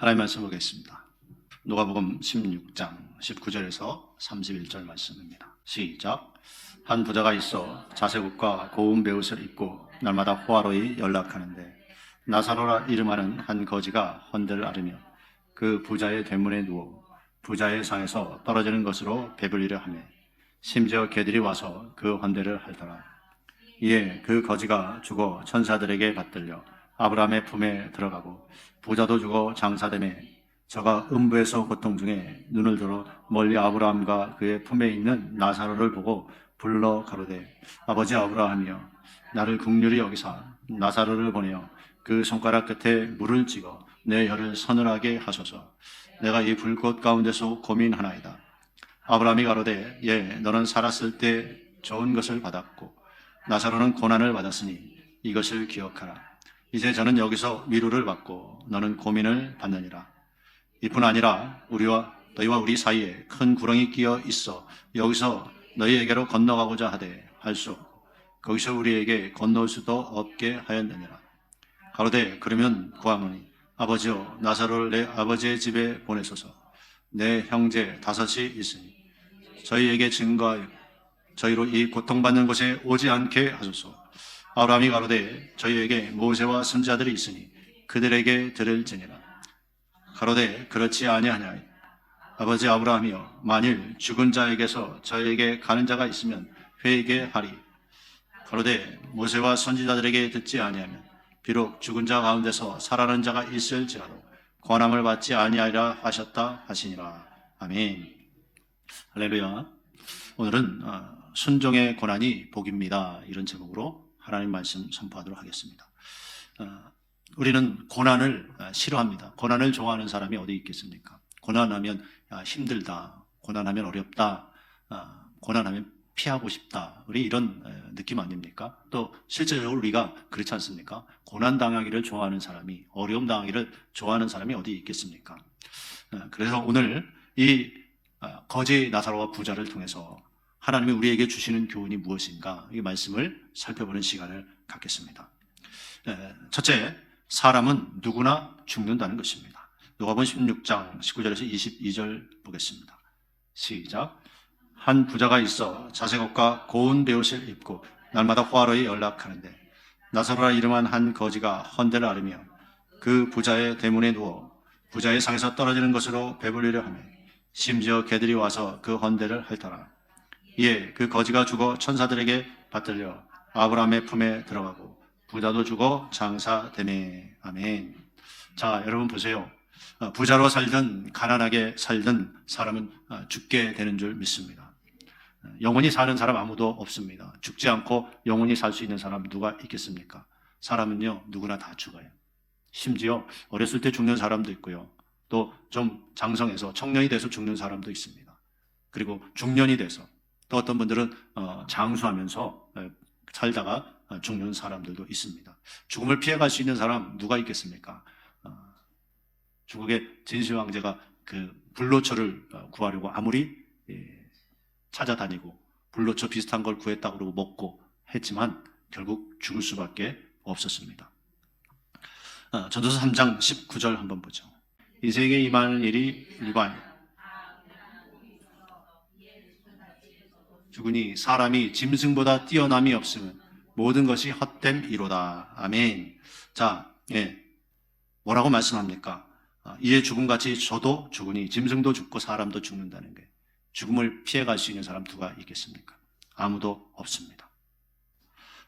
하나님 말씀 보겠습니다. 누가복음 16장 19절에서 31절 말씀입니다. 시작. 한 부자가 있어 자색옷과 고운 베옷을 입고 날마다 호화로이 연락하는데 나사로라 이름하는 한 거지가 헌대를 앓으며 그 부자의 대문에 누워 부자의 상에서 떨어지는 것으로 배불리려 하며 심지어 개들이 와서 그 헌대를 핥더라. 이에 그 거지가 죽어 천사들에게 받들려 아브라함의 품에 들어가고 부자도 죽어 장사되매 저가 음부에서 고통 중에 눈을 들어 멀리 아브라함과 그의 품에 있는 나사로를 보고 불러 가로되 아버지 아브라함이여 나를 긍휼히 여기사 나사로를 보내어 그 손가락 끝에 물을 찍어 내 혀를 서늘하게 하소서. 내가 이 불꽃 가운데서 고민하나이다. 아브라함이 가로되 너는 살았을 때 좋은 것을 받았고 나사로는 고난을 받았으니 이것을 기억하라. 이제 저는 여기서 위로를 받고 너는 고민을 받느니라. 이뿐 아니라 너희와 우리 사이에 큰 구렁이 끼어 있어 여기서 너희에게로 건너가고자 하되 할 수 없고 거기서 우리에게 건너올 수도 없게 하였느니라. 가로되 그러면 구하노니 아버지여 나사로를 내 아버지의 집에 보내소서. 내 형제 5이 있으니 저희에게 증거하여 저희로 이 고통받는 곳에 오지 않게 하소서. 아브라함이 가로되 저희에게 모세와 선지자들이 있으니 그들에게 들을지니라. 가로되 그렇지 아니하냐. 아버지 아브라함이여 만일 죽은 자에게서 저희에게 가는 자가 있으면 회개하리. 가로되 모세와 선지자들에게 듣지 아니하면 비록 죽은 자 가운데서 살아난 자가 있을지라도 권함을 받지 아니하리라 하셨다 하시니라. 아멘. 할렐루야. 오늘은 순종의 고난이 복입니다. 이런 제목으로 하나님 말씀 선포하도록 하겠습니다. 우리는 고난을 싫어합니다. 고난을 좋아하는 사람이 어디 있겠습니까? 고난하면 힘들다, 고난하면 어렵다, 고난하면 피하고 싶다. 우리 이런 느낌 아닙니까? 또 실제적으로 우리가 그렇지 않습니까? 고난당하기를 좋아하는 사람이, 어려움 당하기를 좋아하는 사람이 어디 있겠습니까? 그래서 오늘 이 거지 나사로와 부자를 통해서 하나님이 우리에게 주시는 교훈이 무엇인가? 이 말씀을 살펴보는 시간을 갖겠습니다. 첫째, 사람은 누구나 죽는다는 것입니다. 누가복음 16장 19절에서 22절 보겠습니다. 시작. 한 부자가 있어 자색옷과 고운 베옷을 입고 날마다 호화로이 연락하는데 나사로라 이름한 한 거지가 헌대를 앓으며 그 부자의 대문에 누워 부자의 상에서 떨어지는 것으로 배불리려 하며 심지어 개들이 와서 그 헌대를 핥더라. 이에 그 거지가 죽어 천사들에게 받들려 아브라함의 품에 들어가고 부자도 죽어 장사되매. 아멘. 자, 여러분 보세요. 부자로 살든 가난하게 살든 사람은 죽게 되는 줄 믿습니다. 영원히 사는 사람 아무도 없습니다. 죽지 않고 영원히 살 수 있는 사람 누가 있겠습니까? 사람은요, 누구나 다 죽어요. 심지어 어렸을 때 죽는 사람도 있고요. 또 좀 장성해서 청년이 돼서 죽는 사람도 있습니다. 그리고 중년이 돼서 또 어떤 분들은 장수하면서 살다가 죽는 사람들도 있습니다. 죽음을 피해갈 수 있는 사람 누가 있겠습니까? 중국의 진시 황제가 그 불로초를 구하려고 아무리 찾아다니고 불로초 비슷한 걸 구했다고 그러고 먹고 했지만 결국 죽을 수밖에 없었습니다. 전도서 3장 19절 한번 보죠. 이 세계에 임하는 일이 일반이다. 죽으니 사람이 짐승보다 뛰어남이 없으면 모든 것이 헛됨이로다. 아멘. 자, 뭐라고 말씀합니까? 이에 죽음같이 저도 죽으니 짐승도 죽고 사람도 죽는다는 게 죽음을 피해갈 수 있는 사람 누가 있겠습니까? 아무도 없습니다.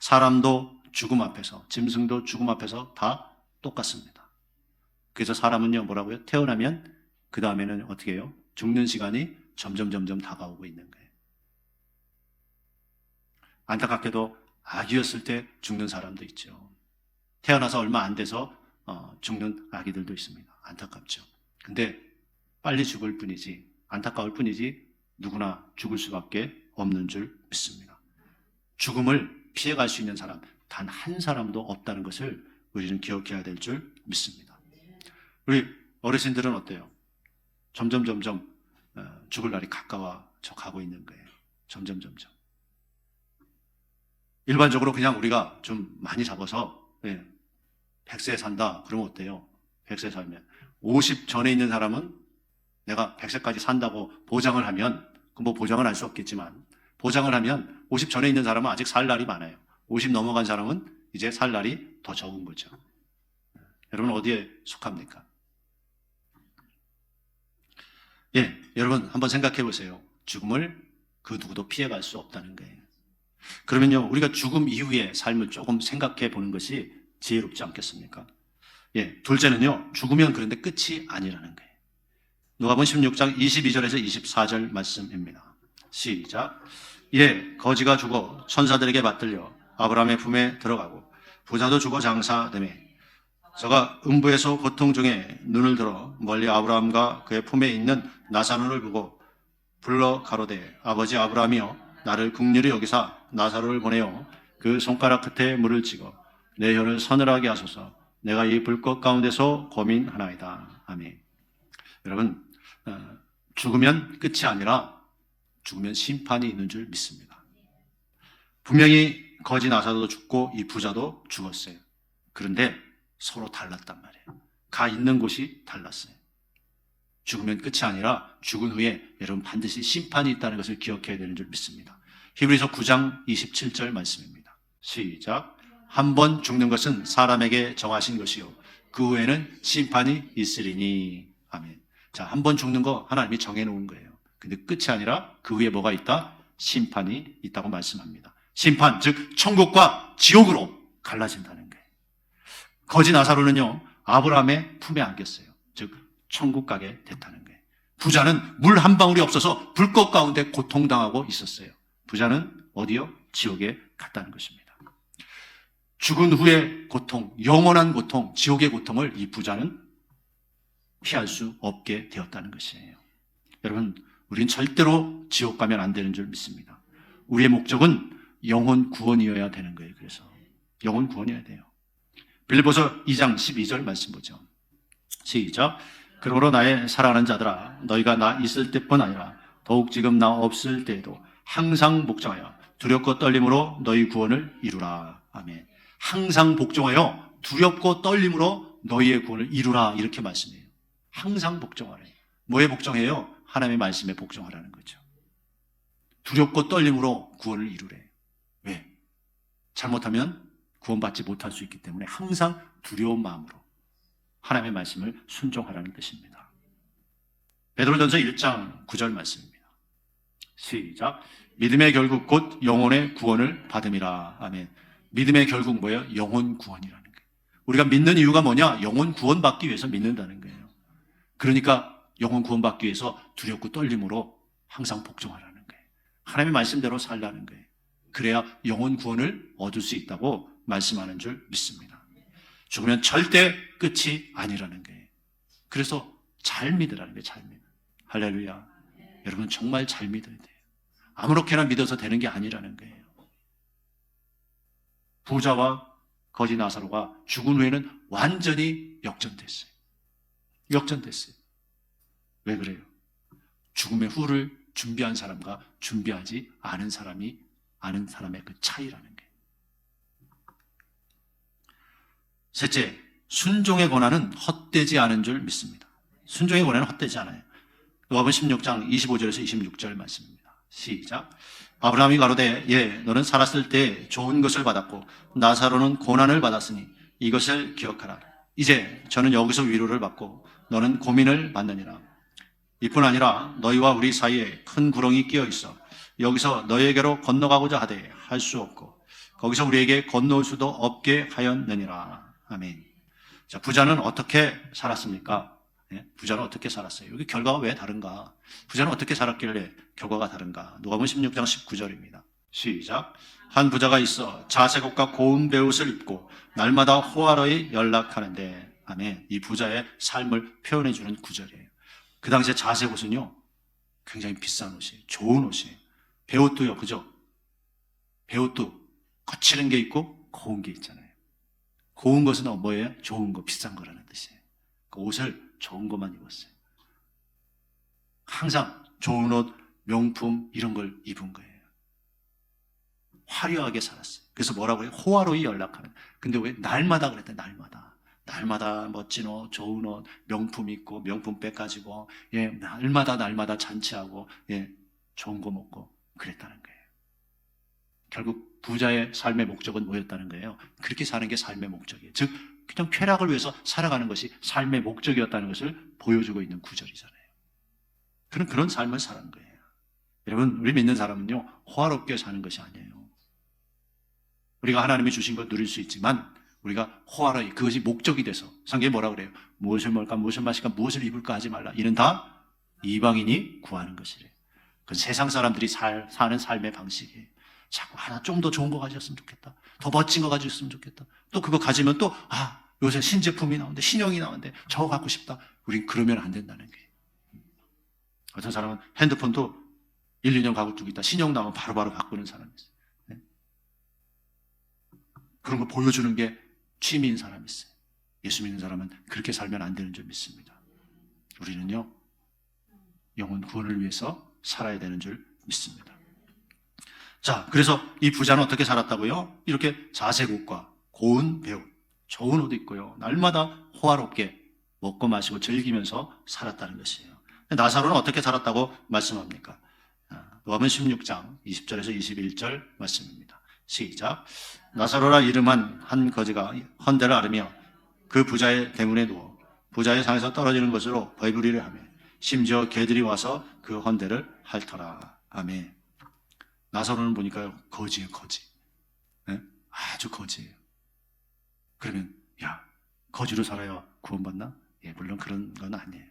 사람도 죽음 앞에서, 짐승도 죽음 앞에서 다 똑같습니다. 그래서 사람은요, 뭐라고요? 태어나면 그 다음에는 어떻게 해요? 죽는 시간이 점점 다가오고 있는 거예요. 안타깝게도 아기였을 때 죽는 사람도 있죠. 태어나서 얼마 안 돼서 죽는 아기들도 있습니다. 안타깝죠. 근데 빨리 죽을 뿐이지, 안타까울 뿐이지 누구나 죽을 수밖에 없는 줄 믿습니다. 죽음을 피해갈 수 있는 사람 단 한 사람도 없다는 것을 우리는 기억해야 될 줄 믿습니다. 우리 어르신들은 어때요? 점점 죽을 날이 가까워져 가고 있는 거예요. 점점. 일반적으로 그냥 우리가 좀 많이 잡아서 100세 산다 그러면 어때요? 100세 살면 50 전에 있는 사람은 내가 100세까지 산다고 보장을 하면, 뭐 보장은 할 수 없겠지만, 보장을 하면 50 전에 있는 사람은 아직 살 날이 많아요. 50 넘어간 사람은 이제 살 날이 더 적은 거죠. 여러분 어디에 속합니까? 예, 여러분 한번 생각해 보세요. 죽음을 그 누구도 피해갈 수 없다는 거예요. 그러면요, 우리가 죽음 이후의 삶을 조금 생각해 보는 것이 지혜롭지 않겠습니까? 예, 둘째는요, 죽으면 그런데 끝이 아니라는 거예요. 누가복음 16장 22절에서 24절 말씀입니다. 시작. 이에 거지가 죽어 천사들에게 받들려 아브라함의 품에 들어가고 부자도 죽어 장사되매 저가 음부에서 고통 중에 눈을 들어 멀리 아브라함과 그의 품에 있는 나사로를 보고 불러 가로되 아버지 아브라함이여 나를 긍휼히 여기사 나사로를 보내어 그 손가락 끝에 물을 찍어 내 혀를 서늘하게 하소서 내가 이 불꽃 가운데서 고민하나이다. 아멘. 여러분, 죽으면 끝이 아니라 죽으면 심판이 있는 줄 믿습니다. 분명히 거지 나사로도 죽고 이 부자도 죽었어요. 그런데 서로 달랐단 말이에요. 가 있는 곳이 달랐어요. 죽으면 끝이 아니라 죽은 후에 여러분 반드시 심판이 있다는 것을 기억해야 되는 줄 믿습니다. 히브리서 9장 27절 말씀입니다. 시작. 한 번 죽는 것은 사람에게 정하신 것이요 그 후에는 심판이 있으리니. 아멘. 자, 한 번 죽는 거 하나님이 정해놓은 거예요. 근데 끝이 아니라 그 후에 뭐가 있다? 심판이 있다고 말씀합니다. 심판, 즉 천국과 지옥으로 갈라진다는 거예요. 거지 나사로는요, 아브라함의 품에 안겼어요. 즉 천국 가게 됐다는 거예요. 부자는 물 한 방울이 없어서 불꽃 가운데 고통당하고 있었어요. 부자는 어디요? 지옥에 갔다는 것입니다. 죽은 후의 고통, 영원한 고통, 지옥의 고통을 이 부자는 피할 수 없게 되었다는 것이에요. 여러분, 우린 절대로 지옥 가면 안 되는 줄 믿습니다. 우리의 목적은 영혼 구원이어야 되는 거예요. 그래서 영혼 구원이어야 돼요. 빌립보서 2장 12절 말씀 보죠. 시작. 그러므로 나의 사랑하는 자들아 너희가 나 있을 때뿐 아니라 더욱 지금 나 없을 때에도 항상 복종하여 두렵고 떨림으로 너희 구원을 이루라. 아멘. 항상 복종하여 두렵고 떨림으로 너희의 구원을 이루라. 이렇게 말씀해요. 항상 복종하래. 뭐에 복종해요? 하나님의 말씀에 복종하라는 거죠. 두렵고 떨림으로 구원을 이루래. 왜? 잘못하면 구원받지 못할 수 있기 때문에 항상 두려운 마음으로 하나님의 말씀을 순종하라는 뜻입니다. 베드로전서 1장 9절 말씀입니다. 시작. 믿음의 결국 곧 영혼의 구원을 받음이라. 아멘. 믿음의 결국 뭐예요? 영혼 구원이라는 거예요. 우리가 믿는 이유가 뭐냐? 영혼 구원받기 위해서 믿는다는 거예요. 그러니까 영혼 구원받기 위해서 두렵고 떨림으로 항상 복종하라는 거예요. 하나님의 말씀대로 살라는 거예요. 그래야 영혼 구원을 얻을 수 있다고 말씀하는 줄 믿습니다. 죽으면 절대 끝이 아니라는 거예요. 그래서 잘 믿으라는 거예요. 잘 믿어. 할렐루야. 여러분 정말 잘 믿어야 돼요. 아무렇게나 믿어서 되는 게 아니라는 거예요. 부자와 거지 나사로가 죽은 후에는 완전히 역전됐어요. 역전됐어요. 왜 그래요? 죽음의 후를 준비한 사람과 준비하지 않은 사람이 아는 사람의 그 차이라는 거예요. 셋째, 순종의 권한은 헛되지 않은 줄 믿습니다. 순종의 권한은 헛되지 않아요. 누가복음 16장 25절에서 26절 말씀입니다. 시작. 아브라함이 가로되 예 너는 살았을 때 좋은 것을 받았고 나사로는 고난을 받았으니 이것을 기억하라. 이제 저는 여기서 위로를 받고 너는 고민을 받느니라. 이뿐 아니라 너희와 우리 사이에 큰 구렁이 끼어 있어 여기서 너희에게로 건너가고자 하되 할 수 없고 거기서 우리에게 건너올 수도 없게 하였느니라. 아멘. 자, 부자는 어떻게 살았습니까? 네? 부자는 어떻게 살았어요? 여기 결과가 왜 다른가? 부자는 어떻게 살았길래 결과가 다른가? 누가복음 16장 19절입니다. 시작. 한 부자가 있어 자색옷과 고운 베옷을 입고 날마다 호화로이 연락하는데. 아멘. 이 부자의 삶을 표현해 주는 구절이에요. 그 당시에 자색옷은요 굉장히 비싼 옷이에요. 좋은 옷이에요. 베옷도요, 그죠? 베옷도 거칠은 게 있고 고운 게 있잖아요. 고운 것은 뭐예요? 좋은 거, 비싼 거라는 뜻이에요. 그 옷을 좋은 것만 입었어요. 항상 좋은 옷, 명품 이런 걸 입은 거예요. 화려하게 살았어요. 그래서 뭐라고 해요? 호화로이 연락하는. 근데 왜 날마다 그랬대? 날마다 날마다 멋진 옷, 좋은 옷, 명품 입고 명품백 가지고 날마다 잔치하고 좋은 거 먹고 그랬다는 거예요. 결국 부자의 삶의 목적은 뭐였다는 거예요? 그렇게 사는 게 삶의 목적이에요. 즉 그냥 쾌락을 위해서 살아가는 것이 삶의 목적이었다는 것을 보여주고 있는 구절이잖아요. 그런 삶을 사는 거예요. 여러분, 우리 믿는 사람은요, 호화롭게 사는 것이 아니에요. 우리가 하나님이 주신 것 누릴 수 있지만 우리가 호화로이, 그것이 목적이 돼서, 성경에 뭐라 그래요? 무엇을 먹을까, 무엇을 마실까, 무엇을 입을까 하지 말라. 이는 다 이방인이 구하는 것이래요. 그건 세상 사람들이 사는 삶의 방식이에요. 자꾸 하나 좀 더 좋은 거 가졌으면 좋겠다. 더 멋진 거 가졌으면 좋겠다. 또 그거 가지면 또 요새 신제품이 나오는데, 신형이 나오는데 저거 갖고 싶다. 우린 그러면 안 된다는 거예요. 어떤 사람은 핸드폰도 1, 2년 가고 두고 있다. 신형 나오면 바로바로 바꾸는 사람이 있어요. 네? 그런 거 보여주는 게 취미인 사람이 있어요. 예수 믿는 사람은 그렇게 살면 안 되는 줄 믿습니다. 우리는요, 영혼 구원을 위해서 살아야 되는 줄 믿습니다. 자, 그래서 이 부자는 어떻게 살았다고요? 이렇게 자색옷과 고운 배옷, 좋은 옷 입고요, 날마다 호화롭게 먹고 마시고 즐기면서 살았다는 것이에요. 나사로는 어떻게 살았다고 말씀합니까? 누가복음 16장 20절에서 21절 말씀입니다. 시작. 나사로라 이름한 한 거지가 헌대를 앓으며 그 부자의 대문에 누워 부자의 상에서 떨어지는 것으로 벌부리를 하며 심지어 개들이 와서 그 헌대를 핥더라. 아멘. 나사로는 보니까요, 거지예요, 거지. 네? 아주 거지예요. 그러면 거지로 살아야 구원받나? 물론 그런 건 아니에요.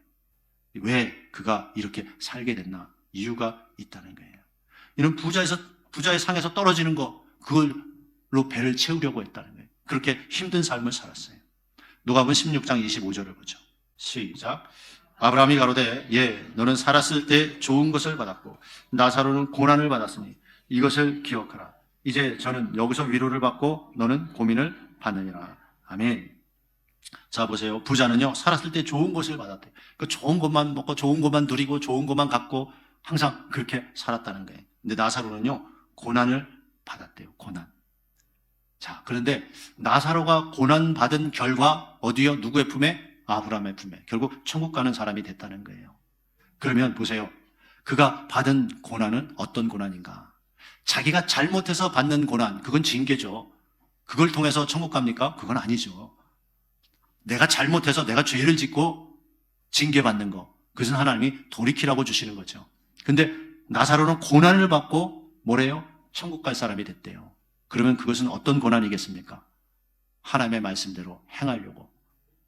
왜 그가 이렇게 살게 됐나? 이유가 있다는 거예요. 이런 부자의 상에서 떨어지는 거, 그걸로 배를 채우려고 했다는 거예요. 그렇게 힘든 삶을 살았어요. 누가복음 16장 25절을 보죠. 시작. 아브라함이 가로되 너는 살았을 때 좋은 것을 받았고 나사로는 고난을 받았으니 이것을 기억하라. 이제 저는 여기서 위로를 받고 너는 고민을 받느니라. 아멘. 자, 보세요. 부자는요, 살았을 때 좋은 것을 받았대요. 그 좋은 것만 먹고 좋은 것만 누리고 좋은 것만 갖고 항상 그렇게 살았다는 거예요. 근데 나사로는요, 고난을 받았대요. 고난. 자, 그런데 나사로가 고난 받은 결과 어디요? 누구의 품에? 아브라함의 품에. 결국 천국 가는 사람이 됐다는 거예요. 그러면 보세요. 그가 받은 고난은 어떤 고난인가? 자기가 잘못해서 받는 고난, 그건 징계죠. 그걸 통해서 천국 갑니까? 그건 아니죠. 내가 잘못해서 내가 죄를 짓고 징계받는 거, 그것은 하나님이 돌이키라고 주시는 거죠. 근데 나사로는 고난을 받고 뭐래요? 천국 갈 사람이 됐대요. 그러면 그것은 어떤 고난이겠습니까? 하나님의 말씀대로 행하려고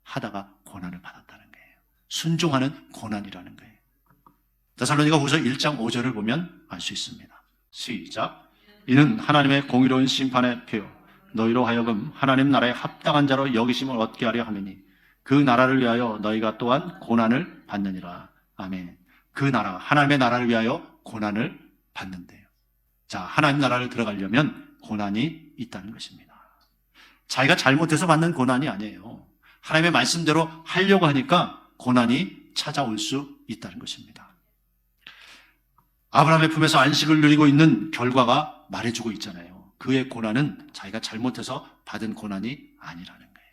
하다가 고난을 받았다는 거예요. 순종하는 고난이라는 거예요. 데살로니가후서 1장 5절을 보면 알 수 있습니다. 시작. 이는 하나님의 공의로운 심판의 표요 너희로 하여금 하나님 나라에 합당한 자로 여기심을 얻게 하려 함이니 그 나라를 위하여 너희가 또한 고난을 받느니라. 아멘. 그 나라, 하나님의 나라를 위하여 고난을 받는데요. 자, 하나님 나라를 들어가려면 고난이 있다는 것입니다. 자기가 잘못해서 받는 고난이 아니에요. 하나님의 말씀대로 하려고 하니까 고난이 찾아올 수 있다는 것입니다. 아브라함의 품에서 안식을 누리고 있는 결과가 말해주고 있잖아요. 그의 고난은 자기가 잘못해서 받은 고난이 아니라는 거예요.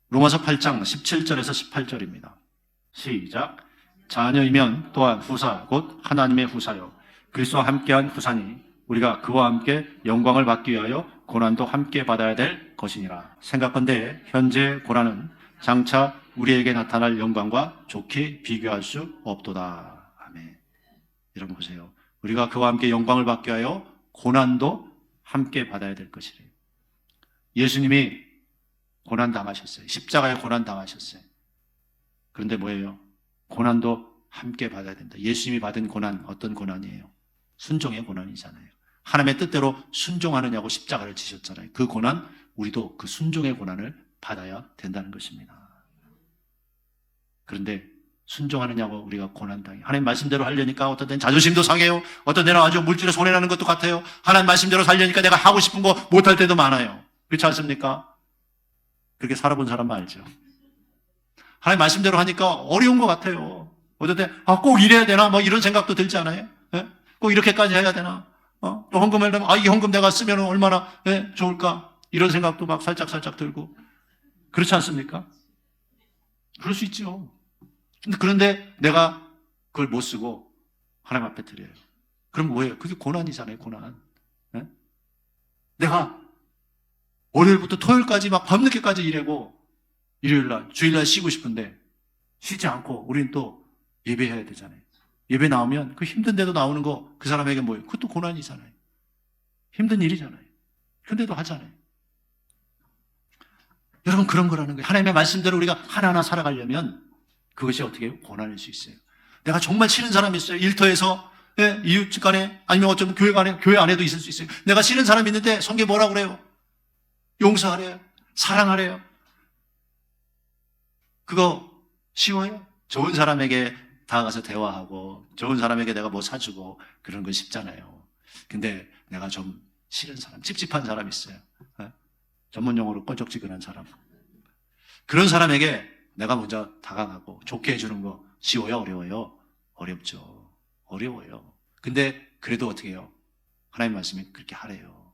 로마서 8장 17절에서 18절입니다. 시작. 자녀이면 또한 후사 곧 하나님의 후사요 그리스도와 함께한 후사니 우리가 그와 함께 영광을 받기 위하여 고난도 함께 받아야 될 것이니라. 생각건대 현재 고난은 장차 우리에게 나타날 영광과 좋게 비교할 수 없도다. 아멘. 여러분 보세요. 우리가 그와 함께 영광을 받기 위하여 고난도 함께 받아야 될 것이래요. 예수님이 고난 당하셨어요. 십자가에 고난 당하셨어요. 그런데 뭐예요? 고난도 함께 받아야 된다. 예수님이 받은 고난 어떤 고난이에요? 순종의 고난이잖아요. 하나님의 뜻대로 순종하느냐고 십자가를 지셨잖아요. 그 고난, 우리도 그 순종의 고난을 받아야 된다는 것입니다. 그런데 순종하느냐고 우리가 고난당해요. 하나님 말씀대로 하려니까 어떤 데는 자존심도 상해요. 어떤 데는 아주 물질에 손해나는 것도 같아요. 하나님 말씀대로 살려니까 내가 하고 싶은 거 못할 때도 많아요. 그렇지 않습니까? 그렇게 살아본 사람은 알죠. 하나님 말씀대로 하니까 어려운 것 같아요. 어떤 때 꼭 이래야 되나? 뭐 이런 생각도 들지 않아요? 예? 꼭 이렇게까지 해야 되나? 또 헌금을 하면 이 헌금 내가 쓰면 얼마나 좋을까? 이런 생각도 막 살짝 들고 그렇지 않습니까? 그럴 수 있죠. 그런데 내가 그걸 못 쓰고 하나님 앞에 드려요. 그럼 뭐예요? 그게 고난이잖아요, 고난. 네? 내가 월요일부터 토요일까지 막 밤늦게까지 일하고 일요일날, 주일날 쉬고 싶은데 쉬지 않고 우리는 또 예배해야 되잖아요. 예배 나오면 그 힘든데도 나오는 거 그 사람에게 뭐예요? 그것도 고난이잖아요. 힘든 일이잖아요. 근데도 하잖아요. 여러분, 그런 거라는 거예요. 하나님의 말씀대로 우리가 하나하나 살아가려면 그것이 어떻게 해요? 고난일 수 있어요. 내가 정말 싫은 사람이 있어요. 일터에서, 예, 이웃집 간에, 아니면 어쩌면 교회 안에도 있을 수 있어요. 내가 싫은 사람이 있는데 성경에 뭐라고 그래요? 용서하래요. 사랑하래요. 그거 쉬워요? 좋은 사람에게 다가가서 대화하고 좋은 사람에게 내가 뭐 사주고 그런 건 쉽잖아요. 근데 내가 좀 싫은 사람, 찝찝한 사람 있어요. 예? 전문 용어로 껄쩍지근한 사람. 그런 사람에게 내가 먼저 다가가고 좋게 해주는 거 쉬워요? 어려워요? 어렵죠. 어려워요. 근데 그래도 어떻게 해요? 하나님 말씀이 그렇게 하래요.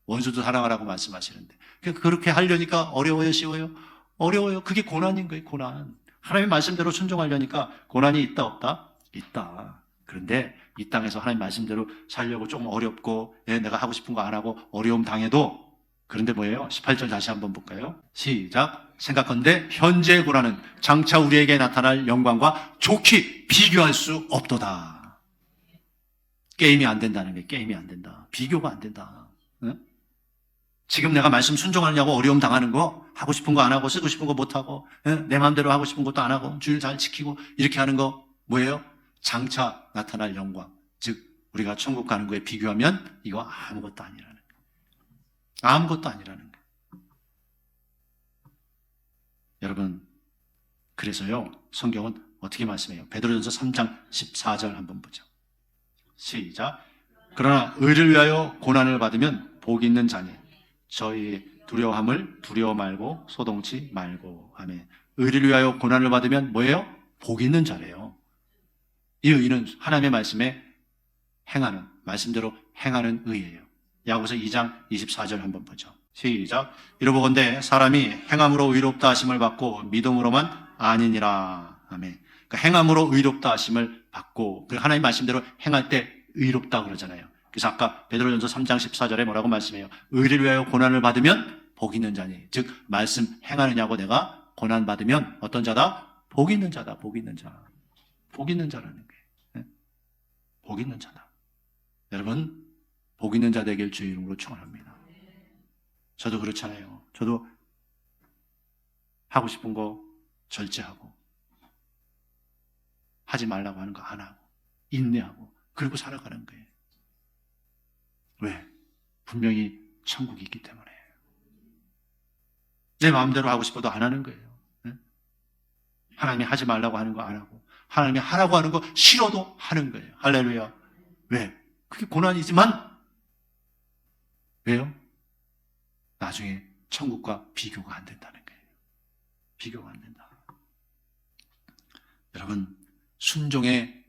원수도 사랑하라고 말씀하시는데 그렇게 하려니까 어려워요? 쉬워요? 어려워요. 그게 고난인 거예요. 고난. 하나님 말씀대로 순종하려니까 고난이 있다 없다? 있다. 그런데 이 땅에서 하나님 말씀대로 살려고 좀 어렵고, 예, 내가 하고 싶은 거 안 하고 어려움 당해도, 그런데 뭐예요? 18절 다시 한번 볼까요? 시작. 생각건대 현재의 고난은 장차 우리에게 나타날 영광과 좋게 비교할 수 없도다. 게임이 안 된다는 게, 게임이 안 된다. 비교가 안 된다. 응? 지금 내가 말씀 순종하려고 어려움 당하는 거, 하고 싶은 거 안 하고 쓰고 싶은 거 못 하고, 내 마음대로 하고 싶은 것도 안 하고 주일 잘 지키고 이렇게 하는 거 뭐예요? 장차 나타날 영광, 즉 우리가 천국 가는 거에 비교하면 이거 아무것도 아니라는 거예요. 아무것도 아니라는 거예요. 여러분, 그래서요, 성경은 어떻게 말씀해요? 베드로전서 3장 14절 한번 보죠. 시작. 그러나 의를 위하여 고난을 받으면 복이 있는 자니 저희 두려움을 두려워 말고 소동치 말고. 아멘. 의를 위하여 고난을 받으면 뭐예요? 복이 있는 자래요. 이 의는 하나님의 말씀에 행하는, 말씀대로 행하는 의예요. 야고보서 2장 24절 한번 보죠. 시작. 이러보건대 사람이 행함으로 의롭다 하심을 받고 믿음으로만 아니니라. 아멘. 그러니까 행함으로 의롭다 하심을 받고, 하나님 말씀대로 행할 때 의롭다 그러잖아요. 그래서 아까 베드로전서 3장 14절에 뭐라고 말씀해요? 의를 위하여 고난을 받으면 복 있는 자니. 즉 말씀 행하느냐고 내가 고난 받으면 어떤 자다? 복 있는 자다. 복 있는 자. 복 있는 자라는 거예요. 네? 복 있는 자다. 여러분, 복 있는 자 되길 주의 이름으로 축원합니다. 저도 그렇잖아요. 저도 하고 싶은 거 절제하고 하지 말라고 하는 거 안 하고 인내하고 그리고 살아가는 거예요. 왜? 분명히 천국이 있기 때문에. 내 마음대로 하고 싶어도 안 하는 거예요. 네? 하나님이 하지 말라고 하는 거 안 하고 하나님이 하라고 하는 거 싫어도 하는 거예요. 할렐루야. 왜? 그게 고난이지만 왜요? 나중에 천국과 비교가 안 된다는 거예요. 비교가 안 된다. 여러분, 순종의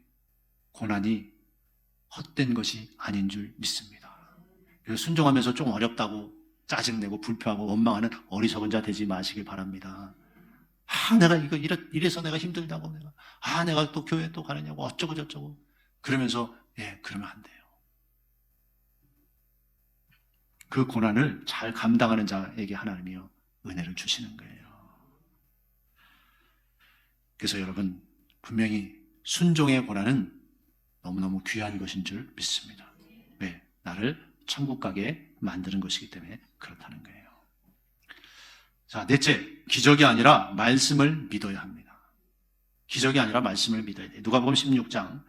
고난이 헛된 것이 아닌 줄 믿습니다. 그래서 순종하면서 좀 어렵다고 짜증내고 불평하고 원망하는 어리석은 자 되지 마시길 바랍니다. 내가 이래서 내가 힘들다고 내가 또 교회 또 가느냐고 어쩌고 저쩌고 그러면서 그러면 안 돼요. 그 고난을 잘 감당하는 자에게 하나님이요 은혜를 주시는 거예요. 그래서 여러분, 분명히 순종의 고난은 너무너무 귀한 것인 줄 믿습니다. 왜? 나를 천국 가게 만드는 것이기 때문에 그렇다는 거예요. 자, 넷째, 기적이 아니라 말씀을 믿어야 합니다. 기적이 아니라 말씀을 믿어야 돼요. 누가복음 16장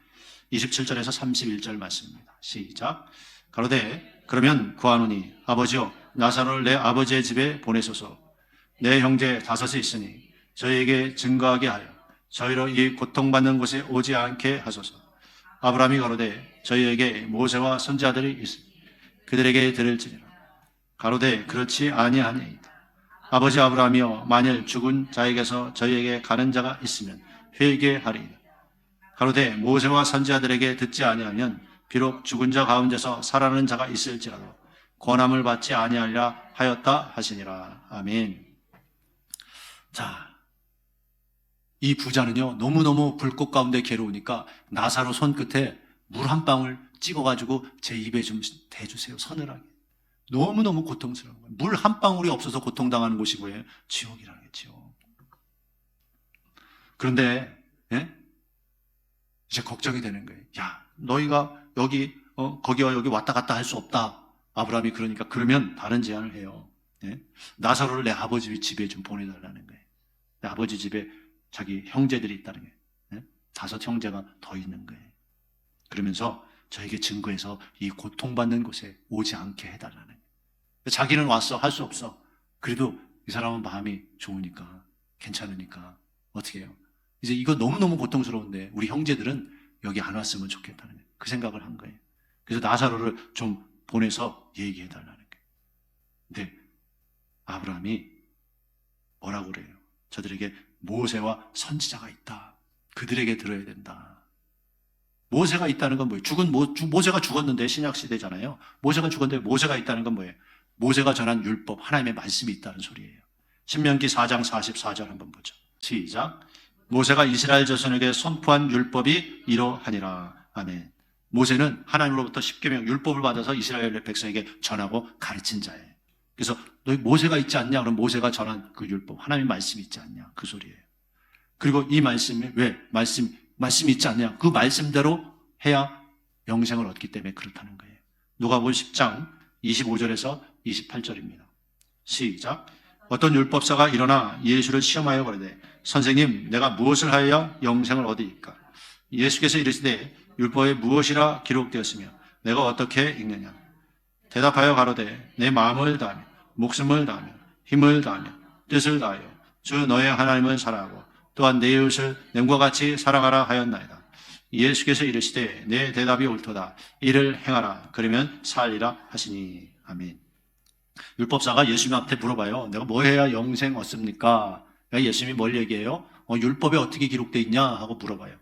27절에서 31절 말씀입니다. 시작. 가로되 그러면 구하노니 아버지여 나사로를 내 아버지의 집에 보내소서. 내 형제 다섯이 있으니 저희에게 증거하게 하여 저희로 이 고통받는 곳에 오지 않게 하소서. 아브라함이 가로되 저희에게 모세와 선지자들이 있으니 그들에게 들을지니라. 가로되 그렇지 아니하니이다. 아버지 아브라함이여 만일 죽은 자에게서 저희에게 가는 자가 있으면 회개하리이다. 가로되 모세와 선지자들에게 듣지 아니하면 비록 죽은 자 가운데서 살아나는 자가 있을지라도 권함을 받지 아니하리라 하였다 하시니라. 아멘. 자, 이 부자는요, 너무너무 불꽃 가운데 괴로우니까 나사로 손끝에 물 한 방울 찍어가지고 제 입에 좀 대주세요. 서늘하게. 너무너무 고통스러운 거예요. 물 한 방울이 없어서 고통당하는 곳이 뭐예요? 지옥이라는 게 지옥. 그런데 예? 이제 걱정이 되는 거예요. 야, 너희가 여기 거기와 여기 왔다 갔다 할 수 없다. 아브라함이 그러니까 그러면 다른 제안을 해요. 예? 나사로를 내 아버지 집에 좀 보내달라는 거예요. 내 아버지 집에 자기 형제들이 있다는 거예요. 예? 5 형제가 더 있는 거예요. 그러면서 저에게 증거해서 이 고통받는 곳에 오지 않게 해달라는 거예요. 자기는 왔어. 할 수 없어. 그래도 이 사람은 마음이 좋으니까 괜찮으니까 어떻게 해요? 이제 이거 너무너무 고통스러운데 우리 형제들은 여기 안 왔으면 좋겠다는 거예요. 그 생각을 한 거예요. 그래서 나사로를 좀 보내서 얘기해달라는 거예요. 근데 아브라함이 뭐라고 그래요? 저들에게 모세와 선지자가 있다. 그들에게 들어야 된다. 모세가 있다는 건 뭐예요? 모세가 죽었는데 신약시대잖아요. 모세가 죽었는데 모세가 있다는 건 뭐예요? 모세가 전한 율법, 하나님의 말씀이 있다는 소리예요. 신명기 4장 44절 한번 보죠. 시작. 모세가 이스라엘 자손에게 선포한 율법이 이러하니라. 아멘. 모세는 하나님으로부터 십계명 율법을 받아서 이스라엘 백성에게 전하고 가르친 자예요. 그래서 너희 모세가 있지 않냐? 그럼 모세가 전한 그 율법, 하나님의 말씀이 있지 않냐? 그 소리예요. 그리고 이 말씀이 왜? 말씀이 있지 않냐? 그 말씀대로 해야 영생을 얻기 때문에 그렇다는 거예요. 누가복음 10장 25절에서 28절입니다. 시작. 어떤 율법사가 일어나 예수를 시험하여 가로되 선생님, 내가 무엇을 하여야 영생을 얻으리까? 예수께서 이르시되 율법에 무엇이라 기록되었으며 내가 어떻게 읽느냐? 대답하여 가로되 내 마음을 다하며 목숨을 다하며 힘을 다하며 뜻을 다하여 주 너의 하나님을 사랑하고 또한 내 이웃을 nem과 같이 사랑하라 하였나이다. 예수께서 이르시되 내 대답이 옳도다. 이를 행하라. 그러면 살리라 하시니. 아멘. 율법사가 예수님한테 물어봐요. 내가 뭐 해야 영생 얻습니까? 예수님이 뭘 얘기해요? 율법에 어떻게 기록되어 있냐? 하고 물어봐요.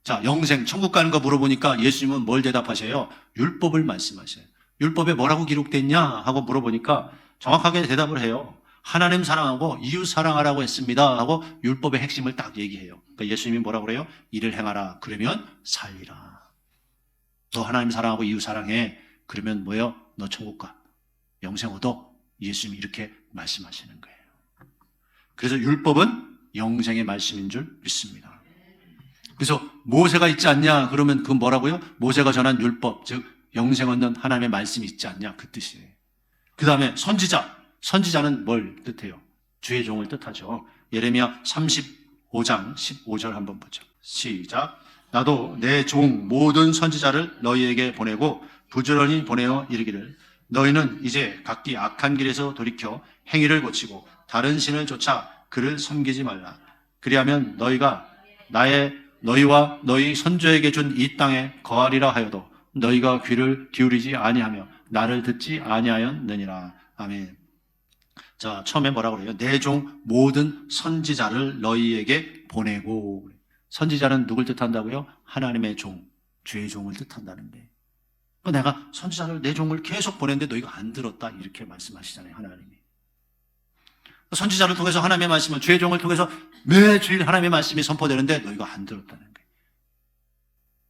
자, 영생, 천국 가는 거 물어보니까 예수님은 뭘 대답하세요? 율법을 말씀하셔요. 율법에 뭐라고 기록되어 있냐? 하고 물어보니까 정확하게 대답을 해요. 하나님 사랑하고 이웃 사랑하라고 했습니다. 하고 율법의 핵심을 딱 얘기해요. 그러니까 예수님이 뭐라고 그래요? 이를 행하라. 그러면 살리라. 너 하나님 사랑하고 이웃 사랑해. 그러면 뭐예요? 너 천국 가. 영생 얻어. 예수님이 이렇게 말씀하시는 거예요. 그래서 율법은 영생의 말씀인 줄 믿습니다. 그래서 모세가 있지 않냐? 그러면 그건 뭐라고요? 모세가 전한 율법, 즉 영생 얻는 하나님의 말씀이 있지 않냐? 그 뜻이에요. 그 다음에 선지자는 뭘 뜻해요? 주의 종을 뜻하죠. 예레미야 35장 15절 한번 보죠. 시작. 나도 내 종 모든 선지자를 너희에게 보내고 부지런히 보내어 이르기를 너희는 이제 각기 악한 길에서 돌이켜 행위를 고치고 다른 신을 쫓아 그를 섬기지 말라. 그리하면 너희와 너희 선조에게 준 이 땅에 거하리라 하여도 너희가 귀를 기울이지 아니하며 나를 듣지 아니하였느니라. 아멘. 자, 처음에 뭐라고 그래요? 내 종 모든 선지자를 너희에게 보내고. 선지자는 누굴 뜻한다고요? 하나님의 종, 주의 종을 뜻한다는 거예요. 내가 선지자를 내 종을 계속 보냈는데 너희가 안 들었다. 이렇게 말씀하시잖아요, 하나님이. 선지자를 통해서 하나님의 말씀을, 주의 종을 통해서 매주일 하나님의 말씀이 선포되는데 너희가 안 들었다는 거예요.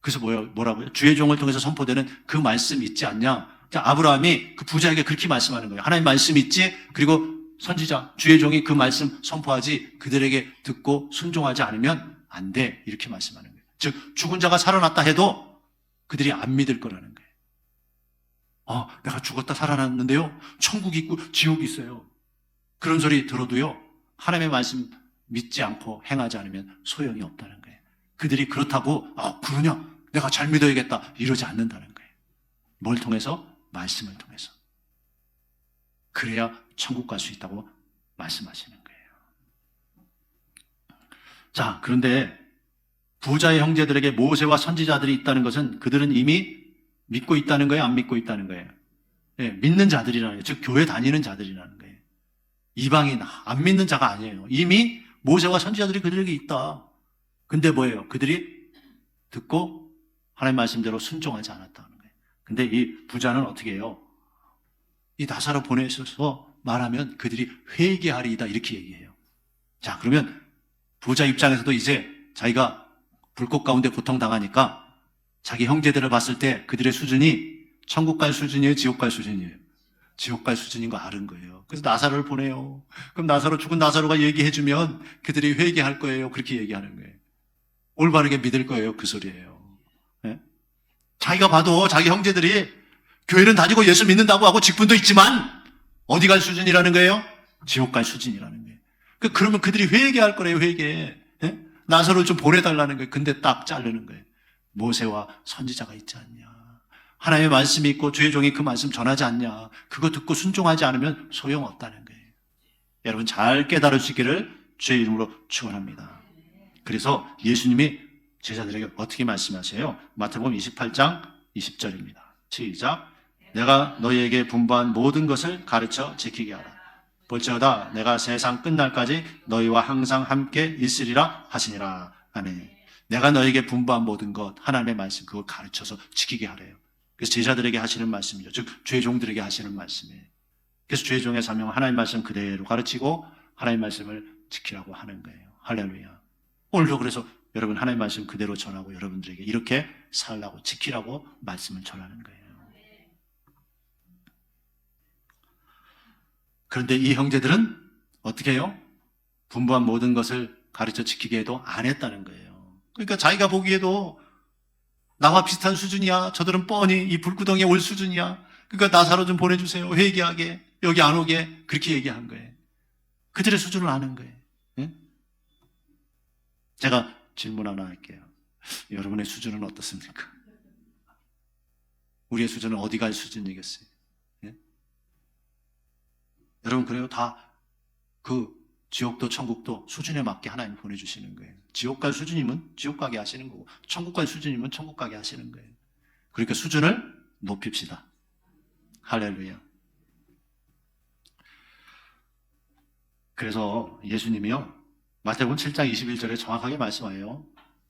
그래서 뭐라고요? 주의 종을 통해서 선포되는 그 말씀 있지 않냐? 자, 아브라함이 그 부자에게 그렇게 말씀하는 거예요. 하나님 말씀 있지? 그리고 선지자, 주의 종이 그 말씀 선포하지 그들에게 듣고 순종하지 않으면 안 돼. 이렇게 말씀하는 거예요. 즉, 죽은 자가 살아났다 해도 그들이 안 믿을 거라는 거예요. 내가 죽었다 살아났는데요. 천국이 있고 지옥이 있어요. 그런 소리 들어도요. 하나님의 말씀 믿지 않고 행하지 않으면 소용이 없다는 거예요. 그들이 그렇다고 그러냐? 내가 잘 믿어야겠다. 이러지 않는다는 거예요. 뭘 통해서? 말씀을 통해서. 그래야 천국 갈 수 있다고 말씀하시는 거예요. 자, 그런데 부자의 형제들에게 모세와 선지자들이 있다는 것은 그들은 이미 믿고 있다는 거예요? 안 믿고 있다는 거예요? 네, 믿는 자들이라는 거예요. 즉 교회 다니는 자들이라는 거예요. 이방인, 안 믿는 자가 아니에요. 이미 모세와 선지자들이 그들에게 있다. 근데 뭐예요? 그들이 듣고 하나님 말씀대로 순종하지 않았다는 거예요. 근데 이 부자는 어떻게 해요? 이 나사로 보내셔서 말하면 그들이 회개하리이다 이렇게 얘기해요. 자, 그러면 부자 입장에서도 이제 자기가 불꽃 가운데 고통당하니까 자기 형제들을 봤을 때 그들의 수준이 천국 갈 수준이에요? 지옥 갈 수준이에요? 지옥 갈 수준인 거 아는 거예요. 그래서 나사로를 보내요. 그럼 죽은 나사로가 얘기해주면 그들이 회개할 거예요. 그렇게 얘기하는 거예요. 올바르게 믿을 거예요. 그 소리예요. 예? 자기가 봐도 자기 형제들이 교회는 다니고 예수 믿는다고 하고 직분도 있지만 어디 갈 수준이라는 거예요? 지옥 갈 수준이라는 거예요. 그러면 그들이 회개할 거래요. 회개. 예? 나사로를 좀 보내달라는 거예요. 근데 딱 자르는 거예요. 모세와 선지자가 있지 않냐. 하나님의 말씀이 있고 주의 종이 그 말씀 전하지 않냐. 그거 듣고 순종하지 않으면 소용없다는 거예요. 여러분 잘 깨달으시기를 주의 이름으로 축원합니다. 그래서 예수님이 제자들에게 어떻게 말씀하세요? 마태복음 28장 20절입니다. 시작. 내가 너희에게 분부한 모든 것을 가르쳐 지키게 하라. 볼지어다 내가 세상 끝날까지 너희와 항상 함께 있으리라 하시니라. 아멘. 내가 너희에게 분부한 모든 것, 하나님의 말씀 그걸 가르쳐서 지키게 하래요. 그래서 제자들에게 하시는 말씀이죠. 즉 주의 종들에게 하시는 말씀이에요. 그래서 주의 종의 사명은 하나님 말씀 그대로 가르치고 하나님 말씀을 지키라고 하는 거예요. 할렐루야. 오늘도 그래서 여러분 하나님 말씀 그대로 전하고 여러분들에게 이렇게 살라고 지키라고 말씀을 전하는 거예요. 그런데 이 형제들은 어떻게 해요? 분부한 모든 것을 가르쳐 지키게 해도 안 했다는 거예요. 그러니까 자기가 보기에도 나와 비슷한 수준이야. 저들은 뻔히 이 불구덩이에 올 수준이야. 그러니까 나사로 좀 보내주세요. 회개하게. 여기 안 오게. 그렇게 얘기한 거예요. 그들의 수준을 아는 거예요. 예? 제가 질문 하나 할게요. 여러분의 수준은 어떻습니까? 우리의 수준은 어디 갈 수준이겠어요? 예? 여러분 그래요? 다 그 지옥도 천국도 수준에 맞게 하나님 보내주시는 거예요. 지옥 갈 수준이면 지옥 가게 하시는 거고 천국 갈 수준이면 천국 가게 하시는 거예요. 그러니까 수준을 높입시다. 할렐루야. 그래서 예수님이요 마태복음 7장 21절에 정확하게 말씀하여요.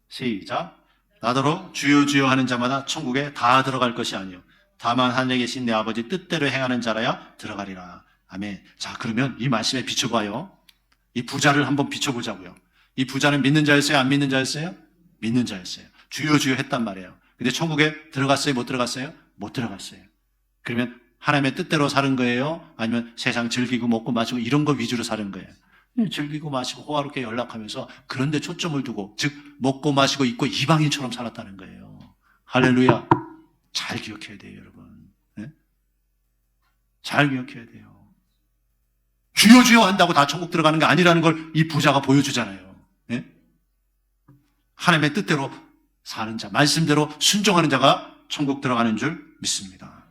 시작. 나더러 주여 주여 하는 자마다 천국에 다 들어갈 것이 아니요 다만 하늘에 계신 내 아버지 뜻대로 행하는 자라야 들어가리라. 아멘. 자, 그러면 이 말씀에 비춰봐요. 이 부자를 한번 비춰보자고요. 이 부자는 믿는 자였어요? 안 믿는 자였어요? 믿는 자였어요. 주여 주여 했단 말이에요. 근데 천국에 들어갔어요? 못 들어갔어요? 못 들어갔어요. 그러면 하나님의 뜻대로 사는 거예요? 아니면 세상 즐기고 먹고 마시고 이런 거 위주로 사는 거예요? 즐기고 마시고 호화롭게 연락하면서 그런 데 초점을 두고 즉 먹고 마시고 입고 이방인처럼 살았다는 거예요. 할렐루야. 잘 기억해야 돼요, 여러분. 네? 잘 기억해야 돼요. 주여 주여 한다고 다 천국 들어가는 게 아니라는 걸 이 부자가 보여주잖아요. 네? 하나님의 뜻대로 사는 자, 말씀대로 순종하는 자가 천국 들어가는 줄 믿습니다.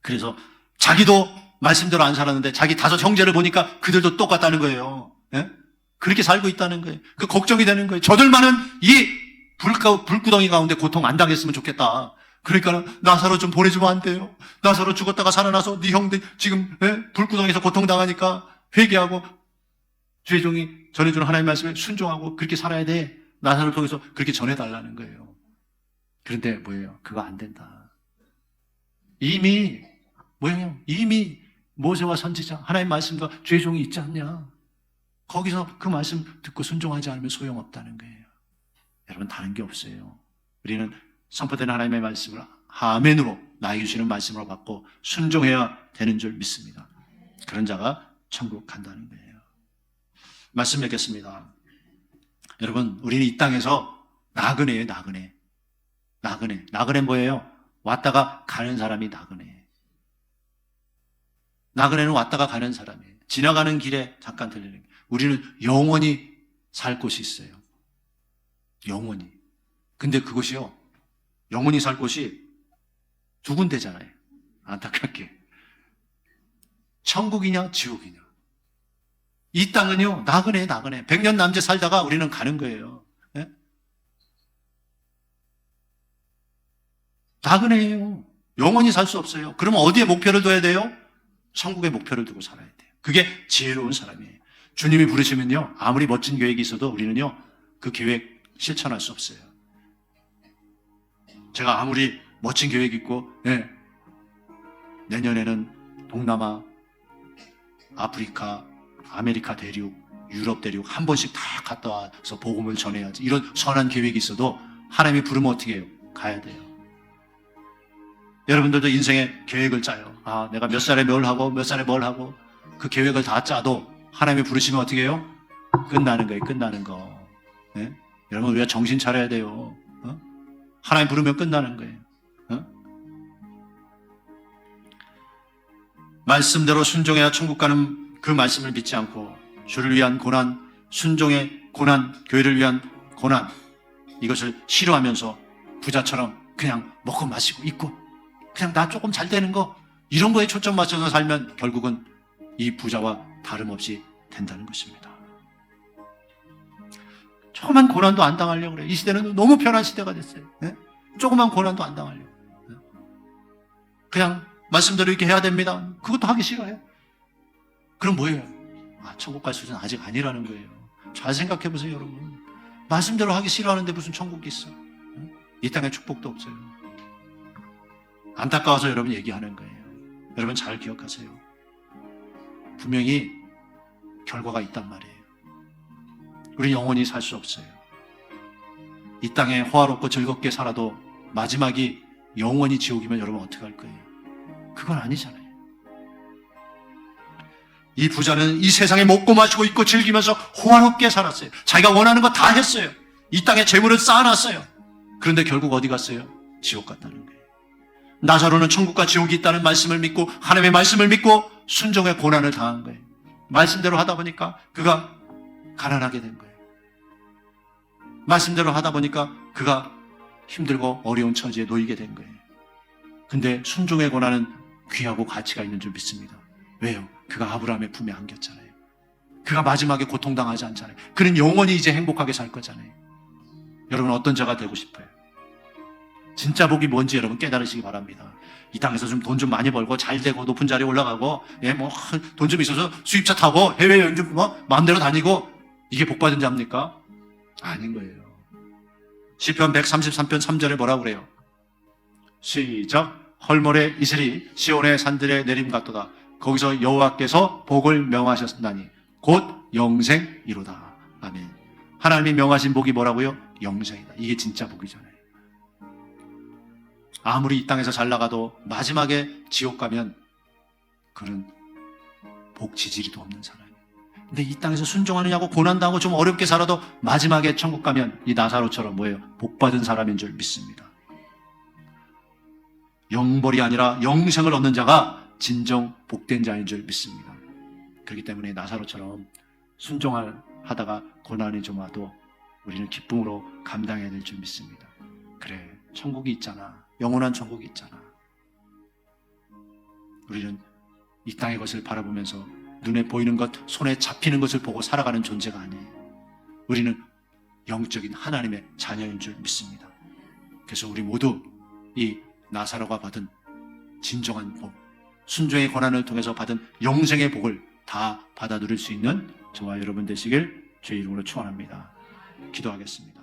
그래서 자기도 말씀대로 안 살았는데 자기 5 형제를 보니까 그들도 똑같다는 거예요. 네? 그렇게 살고 있다는 거예요. 그 걱정이 되는 거예요. 저들만은 이 불구덩이 가운데 고통 안 당했으면 좋겠다. 그러니까 나사로 좀 보내주면 안 돼요? 나사로 죽었다가 살아나서 네 형들 지금 불구덩이에서 고통당하니까 회개하고 주의 종이 전해주는 하나님의 말씀에 순종하고 그렇게 살아야 돼. 나사로를 통해서 그렇게 전해달라는 거예요. 그런데 뭐예요? 그거 안 된다. 이미 뭐예요? 이미 모세와 선지자 하나님의 말씀과 주의 종이 있지 않냐? 거기서 그 말씀 듣고 순종하지 않으면 소용없다는 거예요. 여러분 다른 게 없어요. 우리는 선포된 하나님의 말씀을 아멘으로 나에게 주시는 말씀으로 받고 순종해야 되는 줄 믿습니다. 그런 자가 천국 간다는 거예요. 말씀 맺겠습니다. 여러분 우리는 이 땅에서 나그네예요. 나그네. 나그네 뭐예요? 왔다가 가는 사람이 나그네. 나그네는 왔다가 가는 사람이에요. 지나가는 길에 잠깐 들리는 거예요. 우리는 영원히 살 곳이 있어요. 영원히. 근데 그것이요 영원히 살 곳이 2군데잖아요. 안타깝게. 천국이냐 지옥이냐. 이 땅은요 나그네. 100년 남짓 살다가 우리는 가는 거예요. 네? 나그네예요. 영원히 살 수 없어요. 그러면 어디에 목표를 둬야 돼요? 천국에 목표를 두고 살아야 돼요. 그게 지혜로운 사람이에요. 주님이 부르시면요 아무리 멋진 계획이 있어도 우리는요 그 계획 실천할 수 없어요. 제가 아무리 멋진 계획이 있고 내년에는 동남아, 아프리카, 아메리카 대륙 유럽 대륙 한 번씩 다 갔다 와서 복음을 전해야지. 이런 선한 계획이 있어도 하나님이 부르면 어떻게 해요? 가야 돼요. 여러분들도 인생에 계획을 짜요. 아, 내가 몇 살에 뭘 하고 몇 살에 뭘 하고 그 계획을 다 짜도 하나님이 부르시면 어떻게 해요? 끝나는 거예요. 끝나는 거. 네? 여러분 우리가 정신 차려야 돼요. 하나님 부르면 끝나는 거예요. 말씀대로 순종해야 천국 가는 그 말씀을 믿지 않고 주를 위한 고난, 순종의 고난, 교회를 위한 고난, 이것을 싫어하면서 부자처럼 그냥 먹고 마시고 있고 그냥 나 조금 잘 되는 거 이런 거에 초점 맞춰서 살면 결국은 이 부자와 다름없이 된다는 것입니다. 조그만 고난도 안 당하려고 그래요. 이 시대는 너무 편한 시대가 됐어요. 네? 조그만 고난도 안 당하려고. 네? 그냥 말씀대로 이렇게 해야 됩니다. 그것도 하기 싫어요. 그럼 뭐예요? 아, 천국 갈 수준 아직 아니라는 거예요. 잘 생각해 보세요, 여러분. 말씀대로 하기 싫어하는데 무슨 천국이 있어? 이 땅에 축복도 없어요. 안타까워서 여러분 얘기하는 거예요. 여러분 잘 기억하세요. 분명히 결과가 있단 말이에요. 우리 영원히 살 수 없어요. 이 땅에 호화롭고 즐겁게 살아도 마지막이 영원히 지옥이면 여러분 어떻게 할 거예요? 그건 아니잖아요. 이 부자는 이 세상에 먹고 마시고 있고 즐기면서 호화롭게 살았어요. 자기가 원하는 거 다 했어요. 이 땅에 재물을 쌓아놨어요. 그런데 결국 어디 갔어요? 지옥 갔다는 거예요. 나사로는 천국과 지옥이 있다는 말씀을 믿고 하나님의 말씀을 믿고 순종의 고난을 당한 거예요. 말씀대로 하다 보니까 그가 가난하게 된 거예요. 말씀대로 하다 보니까 그가 힘들고 어려운 처지에 놓이게 된 거예요. 근데 순종의 고난은 귀하고 가치가 있는 줄 믿습니다. 왜요? 그가 아브라함의 품에 안겼잖아요. 그가 마지막에 고통당하지 않잖아요. 그는 영원히 이제 행복하게 살 거잖아요. 여러분 어떤 자가 되고 싶어요? 진짜 복이 뭔지 여러분 깨달으시기 바랍니다. 이 땅에서 좀 돈 좀 많이 벌고 잘 되고 높은 자리에 올라가고 돈 좀 있어서 수입차 타고 해외여행 좀 마음대로 다니고 이게 복 받은 자입니까? 아닌 거예요. 시편 133편 3절에 뭐라고 그래요? 시작. 헐모래 이슬이 시온의 산들에 내림 같도다. 거기서 여호와께서 복을 명하셨나니 곧 영생이로다. 아멘. 하나님이 명하신 복이 뭐라고요? 영생이다. 이게 진짜 복이잖아요. 아무리 이 땅에서 잘 나가도 마지막에 지옥 가면 그는 복 지지리도 없는 사람이에요. 근데 이 땅에서 순종하느냐고 고난당하고 좀 어렵게 살아도 마지막에 천국 가면 이 나사로처럼 뭐예요? 복 받은 사람인 줄 믿습니다. 영벌이 아니라 영생을 얻는 자가 진정 복된 자인 줄 믿습니다. 그렇기 때문에 나사로처럼 순종하다가 고난이 좀 와도 우리는 기쁨으로 감당해야 될 줄 믿습니다. 그래, 천국이 있잖아. 영원한 천국이 있잖아. 우리는 이 땅의 것을 바라보면서 눈에 보이는 것, 손에 잡히는 것을 보고 살아가는 존재가 아니에요. 우리는 영적인 하나님의 자녀인 줄 믿습니다. 그래서 우리 모두 이 나사로가 받은 진정한 복, 순종의 고난을 통해서 받은 영생의 복을 다 받아 누릴 수 있는 저와 여러분 되시길 주의 이름으로 축원합니다. 기도하겠습니다.